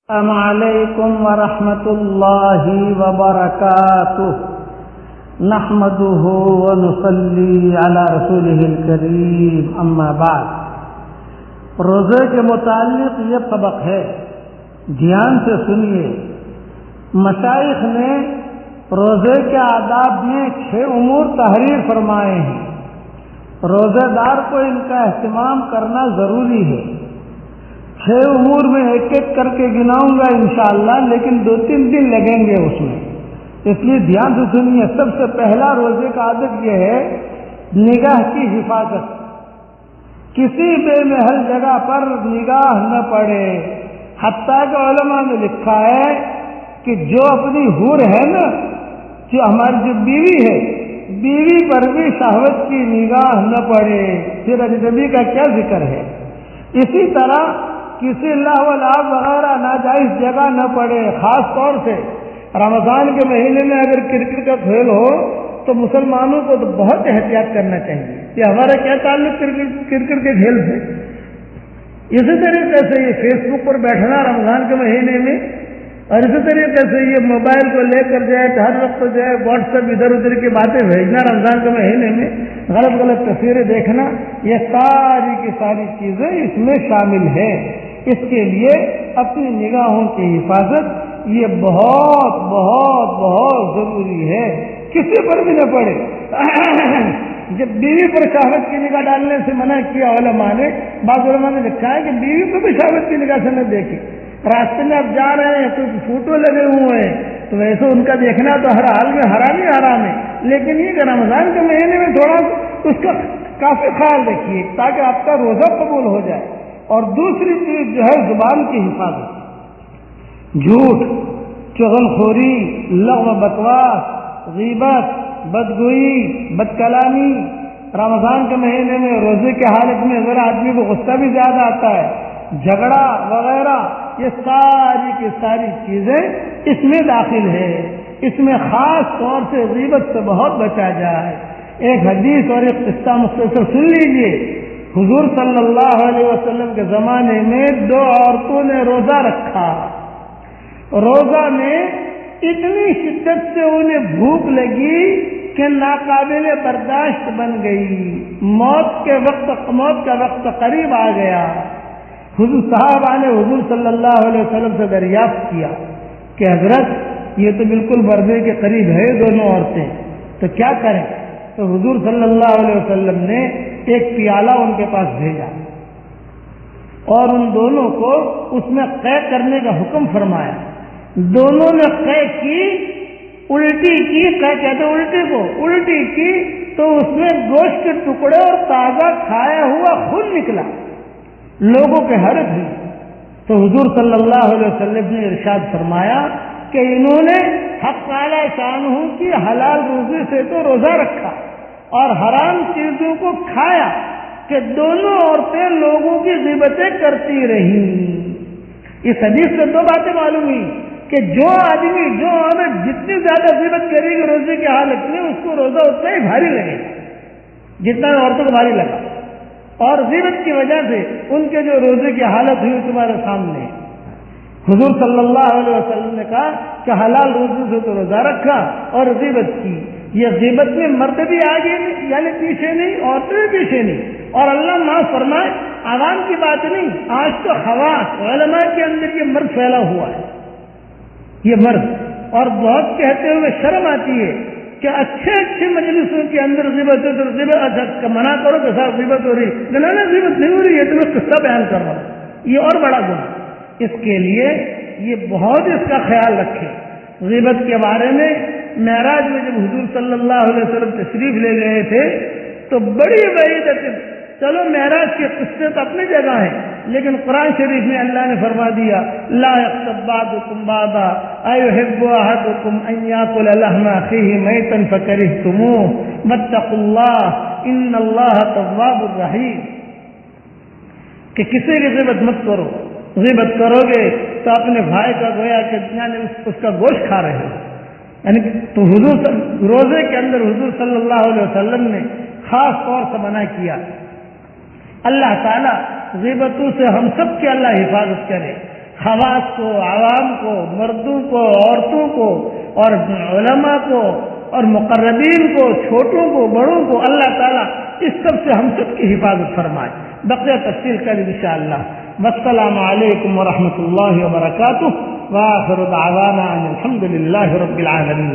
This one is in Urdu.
السلام علیکم ورحمۃ اللہ وبرکاتہ نحمده ونصلی علی رسولہ الکریم اما بعد۔ روزے کے متعلق یہ سبق ہے، دھیان سے سنیے۔ مشائخ نے روزے کے آداب میں 6 امور تحریر فرمائے ہیں۔ روزے دار کو ان کا اہتمام کرنا ضروری ہے۔ 6 امور میں ایک ایک کر کے گناؤں گا انشاءاللہ، لیکن 2-3 دن لگیں گے اس میں، اس لیے دھیان سے سنیے۔ سب سے پہلا روزے کا عادت یہ ہے نگاہ کی حفاظت۔ کسی بے محل جگہ پر نگاہ نہ پڑے۔ حتیٰ کہ علماء نے لکھا ہے کہ جو اپنی حور ہے نا، جو ہماری جو بیوی ہے، بیوی پر بھی شہوت کی نگاہ نہ پڑے، پھر اجنبی کا کیا ذکر ہے۔ اسی طرح کسی اللہ لعب وغیرہ ناجائز جگہ نہ پڑے۔ خاص طور سے رمضان کے مہینے میں اگر کرکٹ کا کھیل ہو تو مسلمانوں کو تو بہت احتیاط کرنا چاہیے کہ ہمارا کیا تعلق کرکٹ کے کھیل سے۔ اسی طریقے سے یہ فیس بک پر بیٹھنا رمضان کے مہینے میں، اور اسی طریقے سے یہ موبائل کو لے کر جو ہے ہر وقت جو ہے واٹس ایپ ادھر ادھر کی باتیں بھیجنا رمضان کے مہینے میں، غلط غلط تصویریں دیکھنا، یہ ساری کی ساری چیزیں اس میں شامل ہے۔ اس کے لیے اپنی نگاہوں کی حفاظت یہ بہت بہت بہت ضروری ہے، کسی پر بھی نہ پڑے۔ جب بیوی پر شہوت کی نگاہ ڈالنے سے منع کیا علماء نے، بعض علماء نے لکھا ہے کہ بیوی کو بھی شہوت کی نگاہ سے نہ دیکھے۔ راستے میں آپ جا رہے ہیں تو فوٹو لگے ہوئے ہیں تو ویسے ان کا دیکھنا تو ہر حال میں حرام ہی حرام ہے، لیکن یہ کہ رمضان کے مہینے میں تھوڑا اس کا کافی خیال رکھیے تاکہ آپ کا روزہ قبول ہو جائے۔ اور دوسری چیز جو ہے زبان کی حفاظت۔ جھوٹ، چغل خوری، لغو بکواس، غیبت، بدگوئی، بد کلامی۔ رمضان کے مہینے میں روزے کی حالت میں اگر آدمی کو غصہ بھی زیادہ آتا ہے، جھگڑا وغیرہ، یہ ساری کی ساری چیزیں اس میں داخل ہے۔ اس میں خاص طور سے غیبت سے بہت بچا جائے۔ ایک حدیث اور ایک قصہ مختصر سن لیجئے۔ حضور صلی اللہ علیہ وسلم کے زمانے میں 2 عورتوں نے روزہ رکھا۔ روزہ میں اتنی شدت سے انہیں بھوک لگی کہ ناقابل برداشت بن گئی۔ موت کا وقت قریب آ گیا۔ حضور صاحبہ نے حضور صلی اللہ علیہ وسلم سے دریافت کیا کہ حضرت یہ تو بالکل مردے کے قریب ہے دونوں عورتیں، تو کیا کریں؟ تو حضور صلی اللہ علیہ وسلم نے ایک پیالہ ان کے پاس بھیجا اور ان دونوں کو اس میں قے کرنے کا حکم فرمایا۔ دونوں نے قے کی، الٹی کی، قے کہتے الٹی کو، الٹی کی تو اس میں گوشت کے ٹکڑے اور تازہ کھایا ہوا خون نکلا۔ لوگوں کے حیرت ہوئی تو حضور صلی اللہ علیہ وسلم نے ارشاد فرمایا کہ انہوں نے حق تعالی شانہ کی حلال روزی سے تو روزہ رکھا اور حرام چیزوں کو کھایا کہ دونوں عورتیں لوگوں کی غیبتیں کرتی رہیں۔ اس حدیث سے 2 باتیں معلوم ہوئی کہ جو آدمی جو عورت جتنی زیادہ غیبت کرے گی روزے کی حالت میں، اس کو روزہ اتنا ہی بھاری لگے گا جتنا عورتوں کو بھاری لگا۔ اور غیبت کی وجہ سے ان کے جو روزے کی حالت ہوئی تمہارے سامنے۔ حضور صلی اللہ علیہ وسلم نے کہا کہ حلال روزے سے تو روزہ رکھا اور غیبت کی۔ یہ غیبت میں مرد بھی آگے نہیں، یعنی پیچھے نہیں، عورتیں بھی پیچھے نہیں۔ اور اللہ معاف فرمائے، عوام کی بات نہیں، آج تو خواص علماء کے اندر یہ مرض پھیلا ہوا ہے، یہ مرض۔ اور بہت کہتے ہوئے شرم آتی ہے کہ اچھے مجلسوں کے اندر غیبت ہے تو غیبت منع کرو کہ صاحب غیبت ہو رہی، نہ غیبت نہیں ہو رہی ہے، تو میں قصہ بیان کر رہا ہوں، یہ اور بڑا گناہ۔ اس کے لیے یہ بہت اس کا خیال رکھیں۔ غیبت کے بارے میں معراج میں جب حضور صلی اللہ علیہ وسلم تشریف لے گئے تھے تو بڑی وعید ہے۔ چلو معراج کے قصے تو اپنی جگہ ہیں، لیکن قرآن شریف میں اللہ نے فرما دیا لا یغتب بعضکم بعضا ایحب احدکم ان یاکل لحم اخیہ میتا فکرہتموہ واتقوا اللہ ان اللہ تواب الرحیم، کہ کسی کی غیبت مت کرو۔ غیبت کرو گے تو اپنے بھائی کا گویا کہ یعنی اس کا گوشت کھا رہے ہو۔ یعنی تو حضور روزے کے اندر حضور صلی اللہ علیہ وسلم نے خاص طور سے منع کیا۔ اللہ تعالیٰ غیبتوں سے ہم سب کی اللہ حفاظت کرے۔ خواص کو، عوام کو، مردوں کو، عورتوں کو، اور علماء کو، اور مقربین کو، چھوٹوں کو، بڑوں کو اللہ تعالیٰ اس سب سے ہم سب کی حفاظت فرمائے. بقیہ تفصیل کر انشاءاللہ. والسلام علیکم ورحمۃ اللہ وبرکاتہ. وآخر دعوانا ان الحمد للہ رب العالمین.